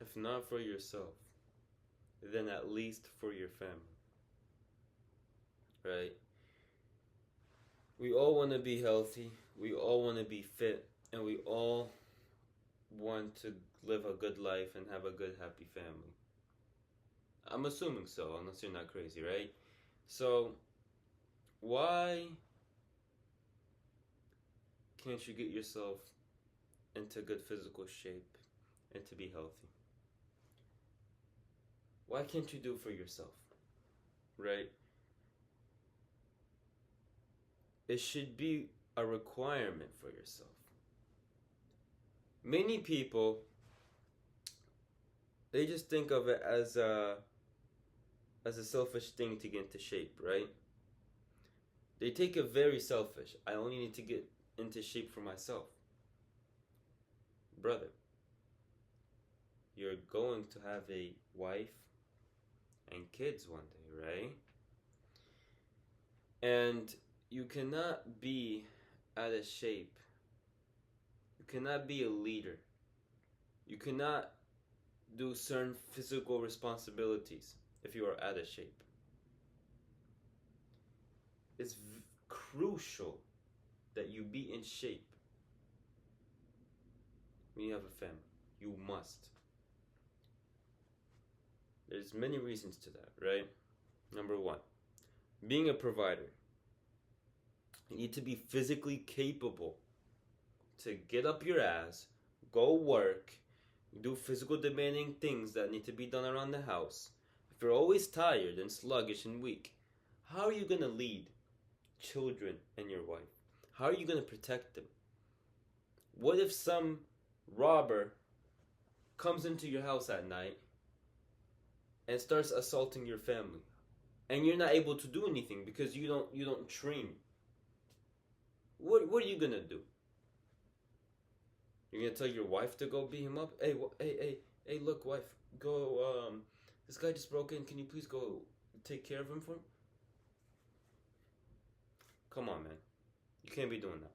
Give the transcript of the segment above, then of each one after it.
if not for yourself, then at least for your family, right? We all want to be healthy, we all want to be fit, and we all want to live a good life and have a good, happy family. I'm assuming so, unless you're not crazy, right? So, why can't you get yourself into good physical shape and to be healthy? Why can't you do it for yourself, right? It should be a requirement for yourself. Many people, they just think of it as a selfish thing to get into shape, right? They take it very selfish. I only need to get into shape for myself. Brother, you're going to have a wife and kids one day, right? And you cannot be out of shape. You cannot be a leader. You cannot do certain physical responsibilities if you are out of shape. It's crucial that you be in shape when you have a family. You must. There's many reasons to that, right? Number one, being a provider. You need to be physically capable to get up your ass, go work, do physical demanding things that need to be done around the house. If you're always tired and sluggish and weak, how are you going to lead children and your wife? How are you going to protect them? What if some robber comes into your house at night and starts assaulting your family and you're not able to do anything because you don't train? What are you going to do? You're gonna tell your wife to go beat him up? Hey, look, wife, go, this guy just broke in. Can you please go take care of him for him? Come on, man. You can't be doing that.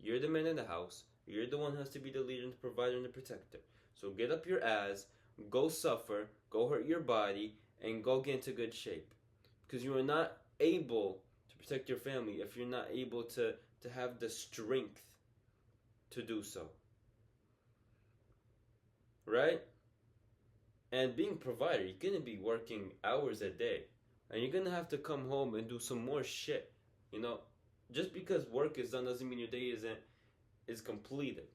You're the man in the house. You're the one who has to be the leader and the provider and the protector. So get up your ass, go suffer, go hurt your body, and go get into good shape. Because you are not able to protect your family if you're not able to have the strength to do so. Right? And being a provider, you're gonna be working hours a day, and you're gonna have to come home and do some more shit. You know, just because work is done doesn't mean your day is completed.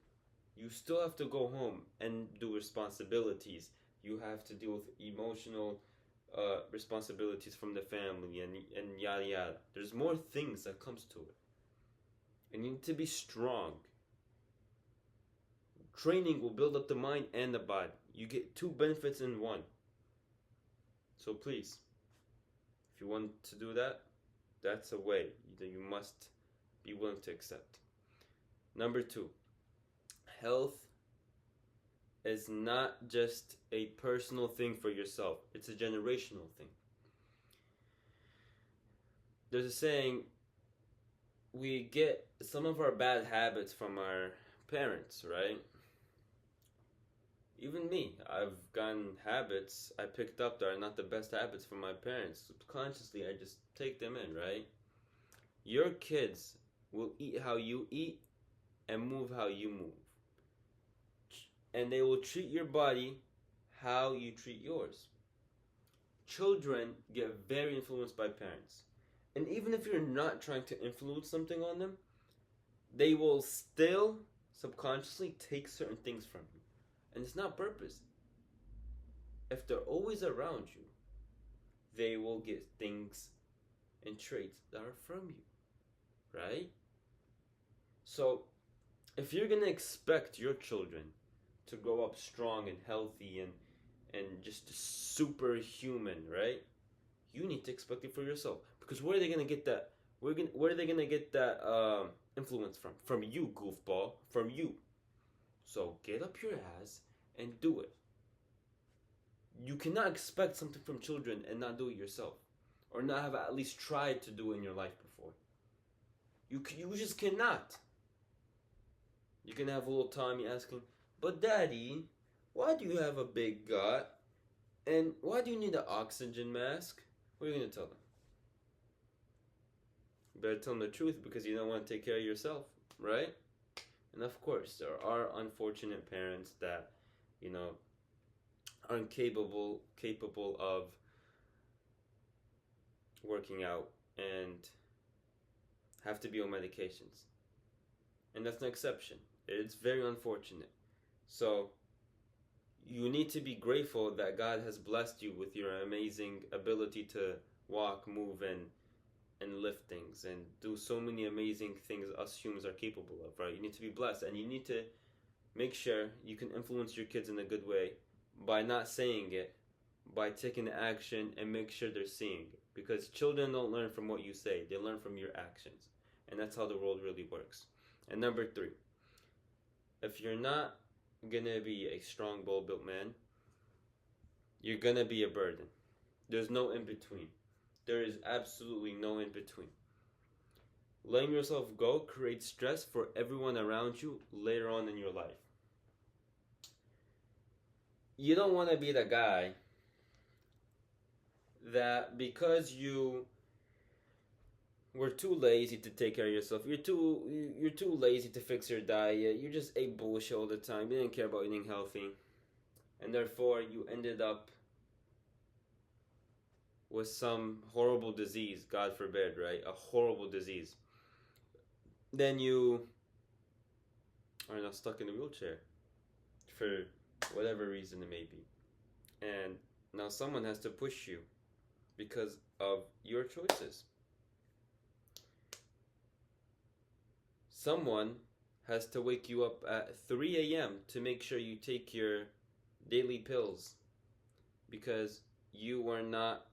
You still have to go home and do responsibilities. You have to deal with emotional responsibilities from the family and yada yada. There's more things that comes to it, and you need to be strong. Training will build up the mind and the body. You get two benefits in one. So please, if you want to do that, that's a way that you must be willing to accept. Number two, health is not just a personal thing for yourself, it's a generational thing. There's a saying, we get some of our bad habits from our parents, right? Even me, I've gotten habits I picked up that are not the best habits from my parents. Subconsciously, I just take them in, right? Your kids will eat how you eat and move how you move. And they will treat your body how you treat yours. Children get very influenced by parents. And even if you're not trying to influence something on them, they will still subconsciously take certain things from you. And it's not purpose. If they're always around you, they will get things and traits that are from you, right? So, if you're gonna expect your children to grow up strong and healthy and just superhuman, right? You need to expect it for yourself. Because where are they gonna get that? Where are they gonna get that influence from? From you, goofball. From you. So get up your ass and do it. You cannot expect something from children and not do it yourself, or not have at least tried to do it in your life before. You just cannot. You can have a little Tommy asking, "But Daddy, why do you have a big gut? And why do you need an oxygen mask? What are you going to tell them? You better tell them the truth because you don't want to take care of yourself, right? And of course, there are unfortunate parents that, you know, aren't capable of working out and have to be on medications. And that's an exception. It's very unfortunate. So you need to be grateful that God has blessed you with your amazing ability to walk, move, and lift things and do so many amazing things us humans are capable of, right? You need to be blessed, and you need to make sure you can influence your kids in a good way by not saying it, by taking action, and make sure they're seeing it. Because children don't learn from what you say, they learn from your actions. And that's how the world really works. And number 3, if you're not gonna be a strong, well-built man, you're gonna be a burden. There's no in between. There is absolutely no in between. Letting yourself go creates stress for everyone around you later on in your life. You don't want to be the guy that because you were too lazy to take care of yourself, you're too lazy to fix your diet, you just ate bullshit all the time, you didn't care about eating healthy, and therefore you ended up with some horrible disease, God forbid, right? A horrible disease. Then you are now stuck in a wheelchair for whatever reason it may be. And now someone has to push you because of your choices. Someone has to wake you up at 3 a.m. to make sure you take your daily pills because you were not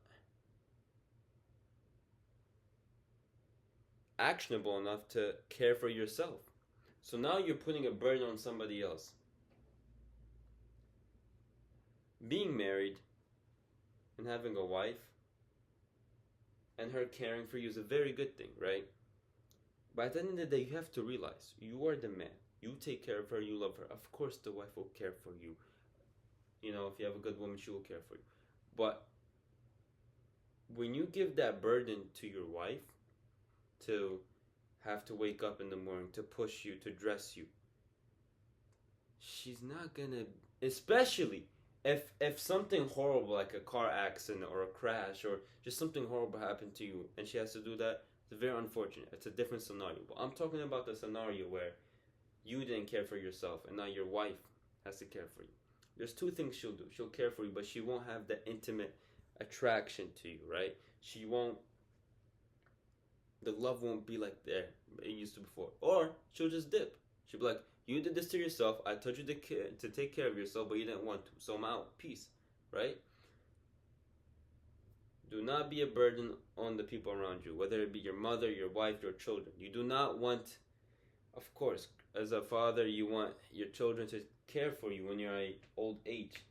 actionable enough to care for yourself. So now you're putting a burden on somebody else. Being married and having a wife and her caring for you is a very good thing, right? But at the end of the day, you have to realize you are the man. You take care of her, you love her. Of course the wife will care for you. You know, if you have a good woman, she will care for you. But when you give that burden to your wife, to have to wake up in the morning, to push you, to dress you, she's not gonna, especially if something horrible like a car accident or a crash or just something horrible happened to you and she has to do that, it's very unfortunate. It's a different scenario. But I'm talking about the scenario where you didn't care for yourself and now your wife has to care for you. There's 2 things she'll do. She'll care for you, but she won't have the intimate attraction to you, right? The love won't be like there it used to before. Or she'll just dip. She'll be like, you did this to yourself. I told you to take care of yourself, but you didn't want to. So I'm out. Peace. Right? Do not be a burden on the people around you, whether it be your mother, your wife, your children. You do not want, of course, as a father, you want your children to care for you when you're at old age.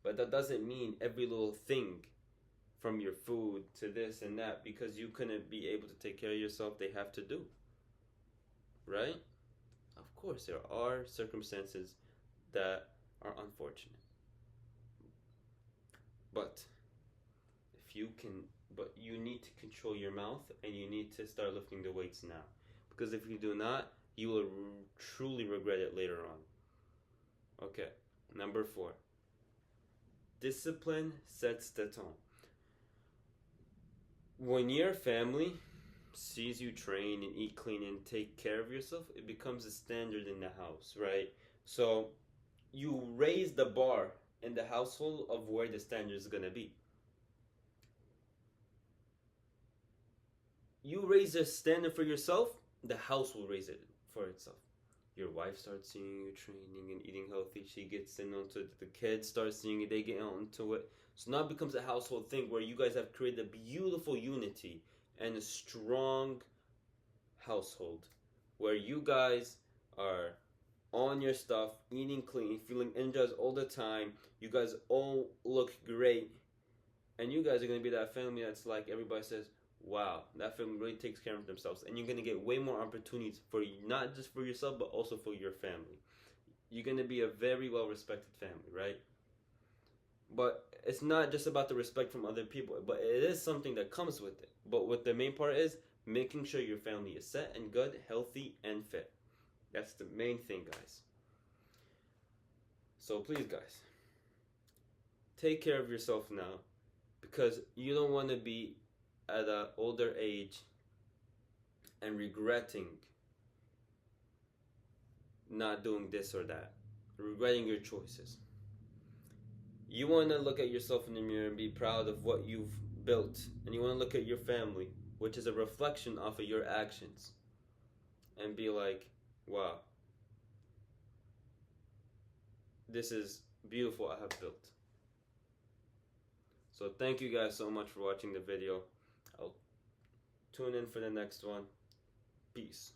But that doesn't mean every little thing, from your food to this and that, because you couldn't be able to take care of yourself, they have to do. Right? Of course, there are circumstances that are unfortunate. But you need to control your mouth and you need to start lifting the weights now. Because if you do not, you will truly regret it later on. Okay, number 4. Discipline sets the tone. When your family sees you train and eat clean and take care of yourself, it becomes a standard in the house, right? So you raise the bar in the household of where the standard is going to be. You raise a standard for yourself, the house will raise it for itself. Your wife starts seeing you training and eating healthy. She gets in onto it. The kids start seeing it. They get onto it. So now it becomes a household thing where you guys have created a beautiful unity and a strong household where you guys are on your stuff, eating clean, feeling energized all the time. You guys all look great. And you guys are going to be that family that's like everybody says, wow, that family really takes care of themselves. And you're going to get way more opportunities for not just for yourself, but also for your family. you're going to be a very well respected family, right? But it's not just about the respect from other people, but it is something that comes with it. But what the main part is making sure your family is set and good, healthy, and fit. That's the main thing, guys. So please, guys, take care of yourself now, because you don't want to be at an older age and regretting not doing this or that, regretting your choices. You want to look at yourself in the mirror and be proud of what you've built, and you want to look at your family, which is a reflection off of your actions, and be like, wow, this is beautiful I have built. So thank you guys so much for watching the video. I'll tune in for the next one. Peace.